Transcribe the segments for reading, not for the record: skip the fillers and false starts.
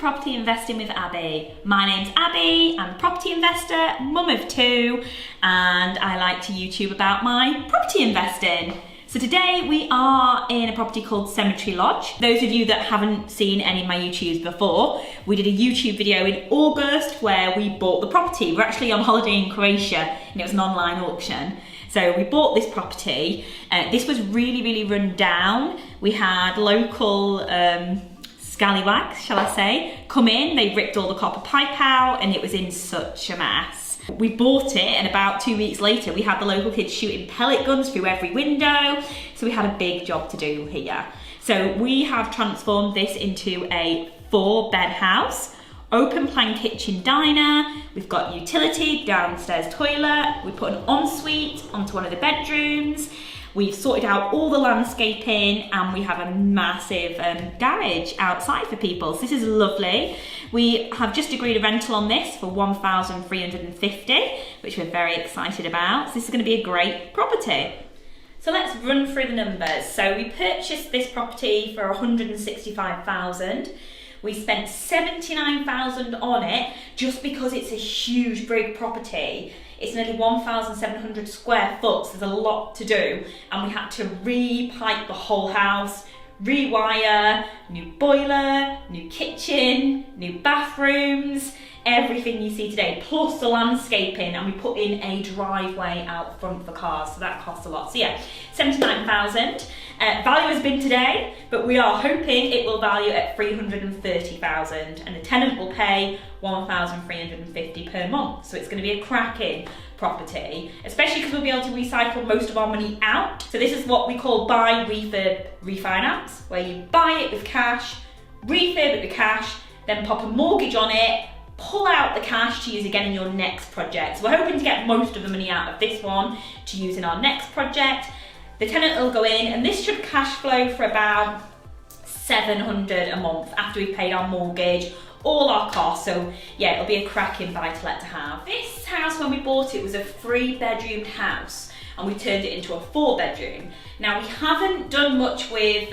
Property Investing with Abby. My name's Abby, I'm a property investor, mum of two, and I like to YouTube about my property investing. So today we are in a property called Cemetery Lodge. Those of you that haven't seen any of my YouTubes before, we did a YouTube video in August where we bought the property. We're actually on holiday in Croatia and it was an online auction. So we bought this property. This was really run down. We had local scallywags, shall I say, come in. They ripped all the copper pipe out and it was in such a mess. We bought it and about 2 weeks later we had the local kids shooting pellet guns through every window. So we had a big job to do here. So we have transformed this into a 4-bed house. Open plan kitchen diner, we've got utility, downstairs toilet, we put an ensuite onto one of the bedrooms, we've sorted out all the landscaping and we have a massive garage outside for people. So this is lovely. We have just agreed a rental on this for $1,350, which we're very excited about. So this is going to be a great property. So let's run through the numbers. So we purchased this property for $165,000. We spent $79,000 on it just because it's a huge big property. It's nearly 1,700 square foot, so there's a lot to do. And we had to re-pipe the whole house, rewire, new boiler, new kitchen, new bathrooms, everything you see today, plus the landscaping, and we put in a driveway out front for cars, so that costs a lot. So yeah, $79,000. Value has been today, but we are hoping it will value at $330,000, and the tenant will pay $1,350 per month. So it's going to be a cracking property, especially because we'll be able to recycle most of our money out. So this is what we call buy, refurb, refinance, where you buy it with cash, refurb it with cash, then pop a mortgage on it, pull out the cash to use again in your next project. So we're hoping to get most of the money out of this one to use in our next project. The tenant will go in and this should cash flow for about $700 a month after we've paid our mortgage, all our costs. So yeah, it'll be a cracking buy to let to have. This house, when we bought it, was a 3-bedroomed house and we turned it into a 4-bedroom. Now we haven't done much with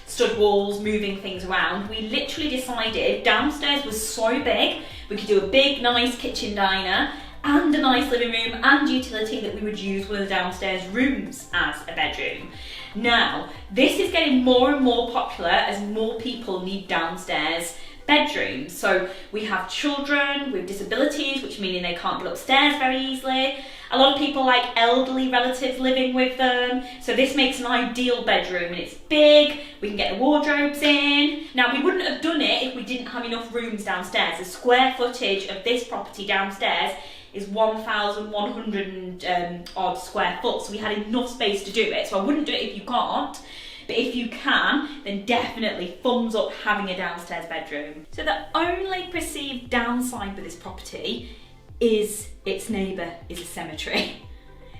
stud walls, moving things around. We literally decided downstairs was so big, we could do a big nice kitchen diner and a nice living room and utility that we would use one of the downstairs rooms as a bedroom. Now, this is getting more and more popular as more people need downstairs bedrooms. So we have children with disabilities, which meaning they can't get upstairs very easily. A lot of people like elderly relatives living with them. So this makes an ideal bedroom, and it's big, we can get the wardrobes in. Now we wouldn't have done it if we didn't have enough rooms downstairs. The square footage of this property downstairs is 1,100 odd square foot. So we had enough space to do it. So I wouldn't do it if you can't. But if you can, then definitely thumbs up having a downstairs bedroom. So the only perceived downside with this property is its neighbour is a cemetery.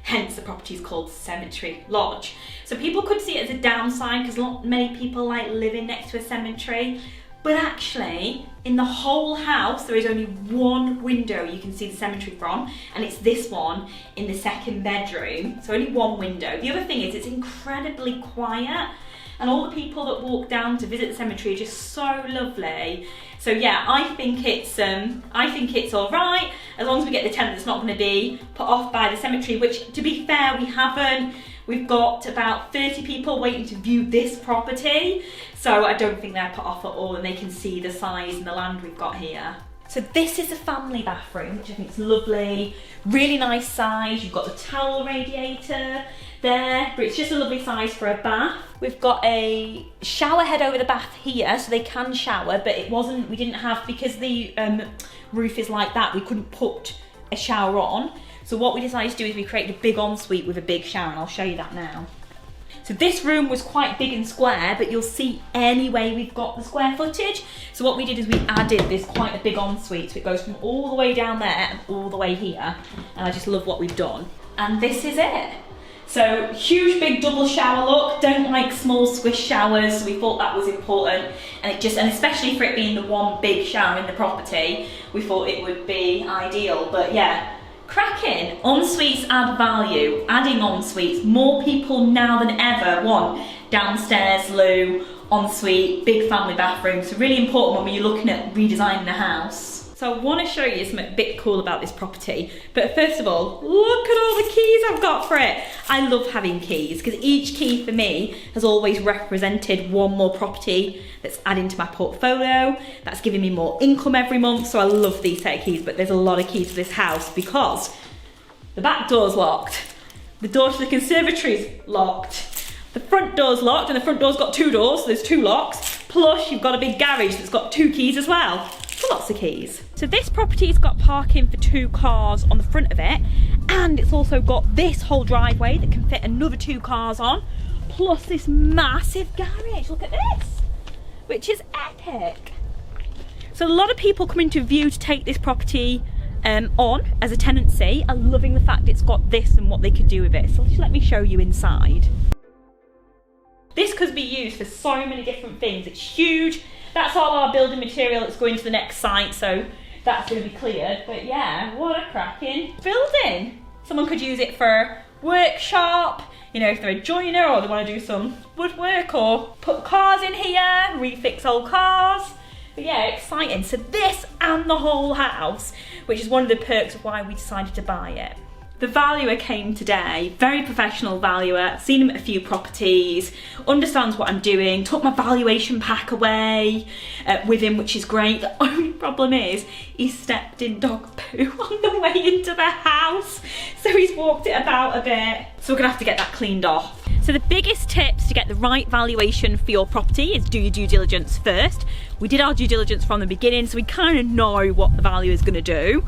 Hence the property is called Cemetery Lodge. So people could see it as a downside because not many people like living next to a cemetery. But actually, in the whole house, there is only one window you can see the cemetery from, and it's this one in the 2nd bedroom. So only one window. The other thing is it's incredibly quiet, and all the people that walk down to visit the cemetery are just so lovely. So yeah, I think it's all right as long as we get the tenant that's not going to be put off by the cemetery. Which, to be fair, we haven't. We've got about 30 people waiting to view this property, so I don't think they're put off at all, and they can see the size and the land we've got here. So this is a family bathroom, which I think is lovely, really nice size. You've got the towel radiator there, but it's just a lovely size for a bath. We've got a shower head over the bath here, so they can shower, but we didn't have, because the roof is like that, we couldn't put a shower on. So what we decided to do is we created a big ensuite with a big shower, and I'll show you that now. So this room was quite big and square, but you'll see anyway we've got the square footage. So what we did is we added this quite a big ensuite, so it goes from all the way down there and all the way here, and I just love what we've done. And this is it. So huge big double shower look. Don't like small squish showers, so we thought that was important, and especially for it being the one big shower in the property, we thought it would be ideal. But yeah, cracking. En-suites add value. Adding en-suites, more people now than ever want downstairs loo, ensuite, big family bathroom. So really important when you're looking at redesigning a house. So I want to show you something a bit cool about this property. But first of all, look at all the keys I've got for it. I love having keys because each key for me has always represented one more property that's adding to my portfolio, that's giving me more income every month. So I love these set of keys, but there's a lot of keys to this house because the back door's locked, the door to the conservatory's locked, the front door's locked, and the front door's got 2 doors, so there's 2 locks. Plus you've got a big garage that's got 2 keys as well. So lots of keys. So this property's got parking for 2 cars on the front of it, and it's also got this whole driveway that can fit another 2 cars on, plus this massive garage. Look at this, which is epic. So a lot of people coming to view to take this property on as a tenancy are loving the fact it's got this and what they could do with it. So just let me show you inside. This could be used for so many different things. It's huge. That's all our building material that's going to the next site, so that's going to be cleared. But yeah, what a cracking building. Someone could use it for workshop, you know, if they're a joiner or they want to do some woodwork or put cars in here, refix old cars. But yeah, exciting. So this and the whole house, which is one of the perks of why we decided to buy it. The valuer came today, very professional valuer. I've seen him at a few properties, understands what I'm doing, took my valuation pack away with him, which is great. The only problem is he stepped in dog poo on the way into the house. So he's walked it about a bit. So we're gonna have to get that cleaned off. So the biggest tips to get the right valuation for your property is do your due diligence first. We did our due diligence from the beginning, so we kind of know what the value is going to do.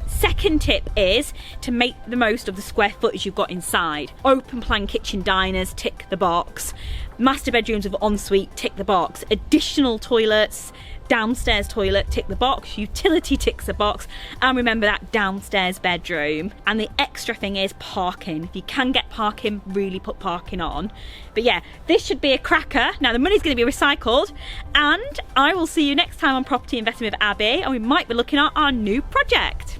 Second tip is to make the most of the square footage you've got inside. Open plan kitchen diners, tick the box. Master bedrooms with ensuite, tick the box. Additional toilets, downstairs toilet, tick the box. Utility ticks the box. And remember that downstairs bedroom. And the extra thing is parking. If you can get parking, really put parking on. But yeah, this should be a cracker. Now the money's going to be recycled, and I will see you next time on Property Investing with Abby, and we might be looking at our new project.